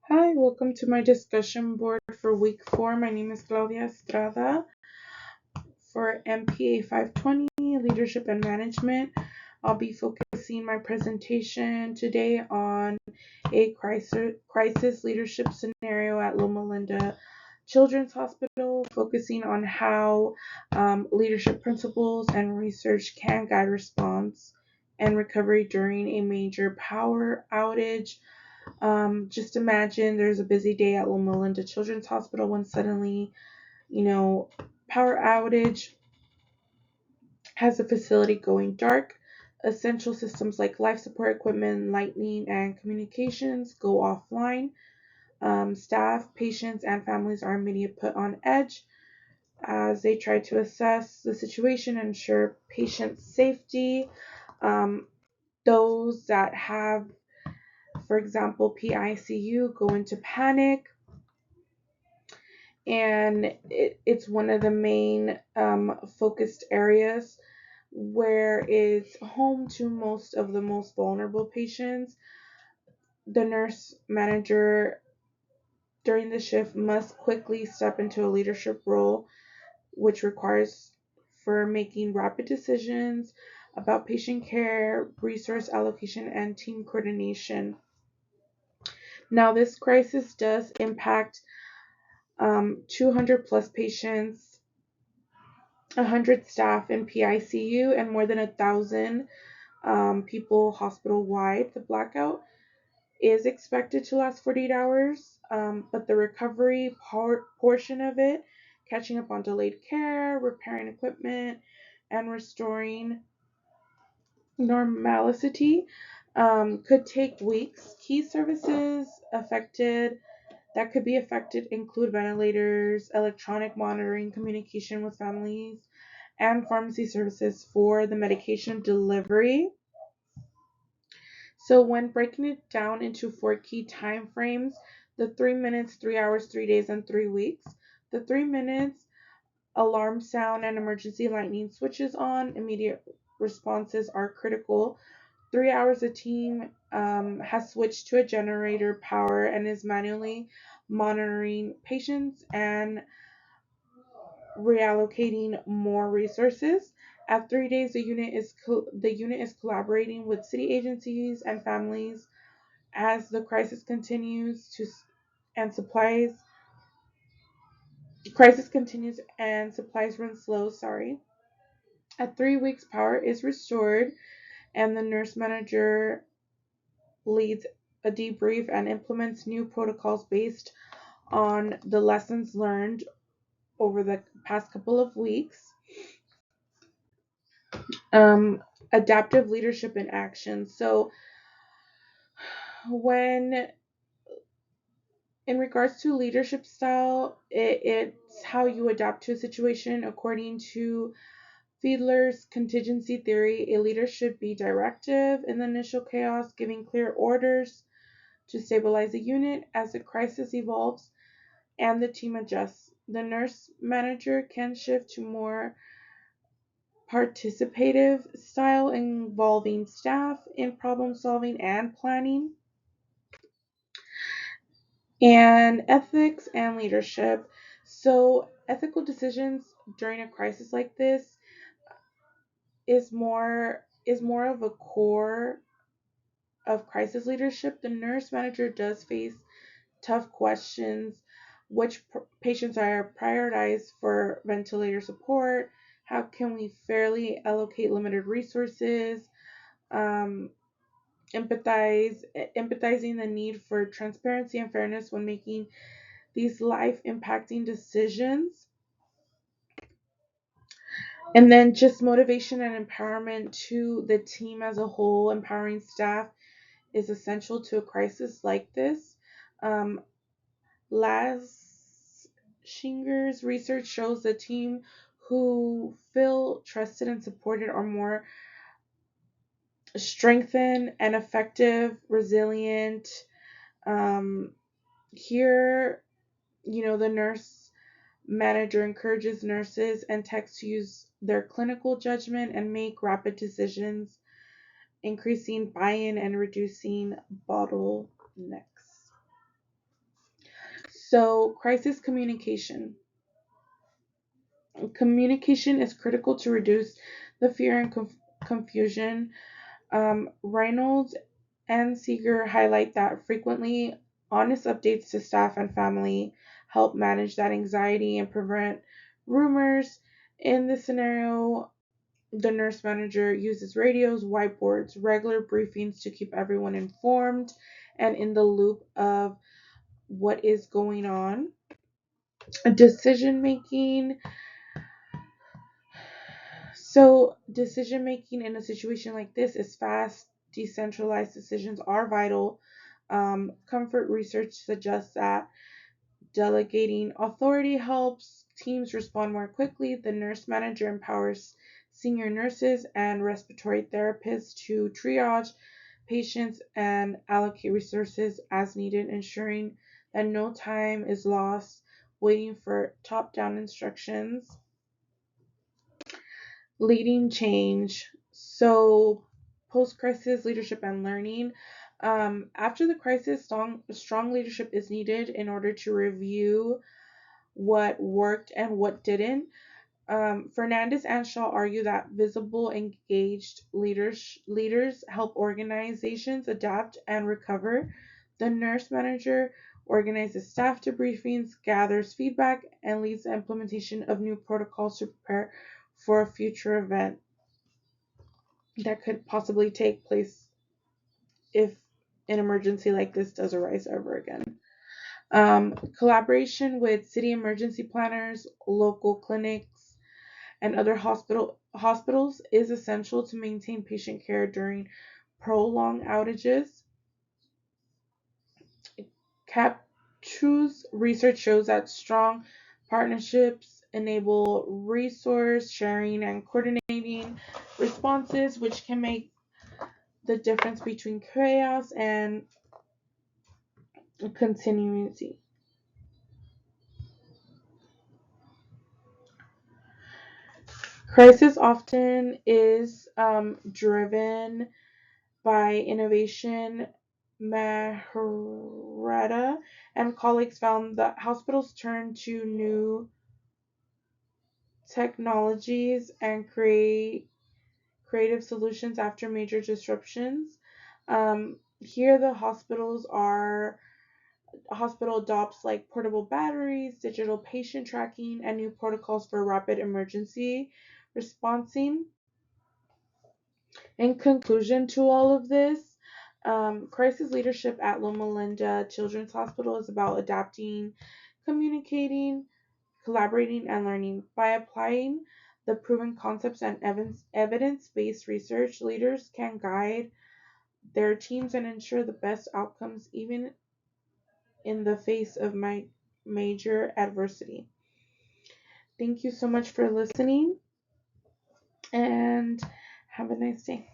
Hi, welcome to my discussion board for week 4. My name is Claudia Estrada for MPA 520 Leadership and Management. I'll be focusing my presentation today on a crisis leadership scenario at Loma Linda Children's Hospital, focusing on how leadership principles and research can guide response and recovery during a major power outage. Just imagine there's a busy day at Loma Linda Children's Hospital when suddenly, you know, power outage has the facility going dark. Essential systems like life support equipment, lighting, and communications go offline. Staff, patients, and families are immediately put on edge as they try to assess the situation and ensure patient safety. Um, those that have, for example, PICU go into panic, and it's one of the main focused areas where it's home to most of the most vulnerable patients. The nurse manager during the shift must quickly step into a leadership role, which requires for making rapid decisions about patient care, resource allocation, and team coordination. Now, this crisis does impact 200 plus patients, 100 staff in PICU, and more than 1,000 people hospital-wide. The blackout is expected to last 48 hours, but the recovery portion of it, catching up on delayed care, repairing equipment, and restoring normality, could take weeks. Key services affected that could be affected include ventilators, electronic monitoring, communication with families, and pharmacy services for the medication delivery. So when breaking it down into 4 key time frames, the 3 minutes, 3 hours, 3 days, and 3 weeks. The 3 minutes, alarm sound and emergency lightning switches on. Immediate responses are critical. 3 hours, the team has switched to a generator power and is manually monitoring patients and reallocating more resources. At 3 days, the unit is collaborating with city agencies and families as the and supplies crisis continues and supplies run slow. Sorry. At 3 weeks, power is restored, and the nurse manager leads a debrief and implements new protocols based on the lessons learned over the past couple of weeks. Um, Adaptive leadership in action. So, when in regards to leadership style, it's how you adapt to a situation. According to Fiedler's contingency theory, a leader should be directive in the initial chaos, giving clear orders to stabilize the unit as the crisis evolves and the team adjusts. The nurse manager can shift to more participative style involving staff in problem solving and planning. And ethics and leadership. So ethical decisions during a crisis like this is more of a core of crisis leadership. The nurse manager does face tough questions: which patients are prioritized for ventilator support, how can we fairly allocate limited resources, um, empathizing the need for transparency and fairness when making these life impacting decisions. And then just motivation and empowerment to the team as a whole. Empowering staff is essential to a crisis like this. Um, Laz Shinger's research shows the team who feel trusted and supported are more strengthened and effective, resilient. Um, Here, the nurse manager encourages nurses and techs to use their clinical judgment and make rapid decisions, increasing buy-in and reducing bottlenecks. So, crisis communication. Communication is critical to reduce the fear and confusion. Reynolds and Seeger highlight that frequently honest updates to staff and family help manage that anxiety and prevent rumors. In this scenario, the nurse manager uses radios, whiteboards, regular briefings to keep everyone informed and in the loop of what is going on. Decision making. So, decision making in a situation like this is fast. Decentralized decisions are vital. Comfort research suggests that delegating authority helps teams respond more quickly. The nurse manager empowers senior nurses and respiratory therapists to triage patients and allocate resources as needed, ensuring that no time is lost waiting for top down instructions. Leading change. So, post crisis leadership and learning. After the crisis, strong leadership is needed in order to review what worked and what didn't. Fernandez and Shaw argue that visible, engaged leaders help organizations adapt and recover. The nurse manager organizes staff debriefings, gathers feedback, and leads the implementation of new protocols to prepare for a future event that could possibly take place if an emergency like this does arise ever again. Collaboration with city emergency planners, local clinics, and other hospitals is essential to maintain patient care during prolonged outages. CAPTRU's research shows that strong partnerships enable resource sharing and coordinating responses, which can make the difference between chaos and continuity. Crisis often is driven by innovation. Maharata and colleagues found that hospitals turn to new technologies and create creative solutions after major disruptions. Here, the hospital adopts like portable batteries, digital patient tracking, and new protocols for rapid emergency responding. In conclusion to all of this, crisis leadership at Loma Linda Children's Hospital is about adapting, communicating, collaborating, and learning. By applying the proven concepts and evidence-based research, leaders can guide their teams and ensure the best outcomes even in the face of major adversity. Thank you so much for listening and have a nice day.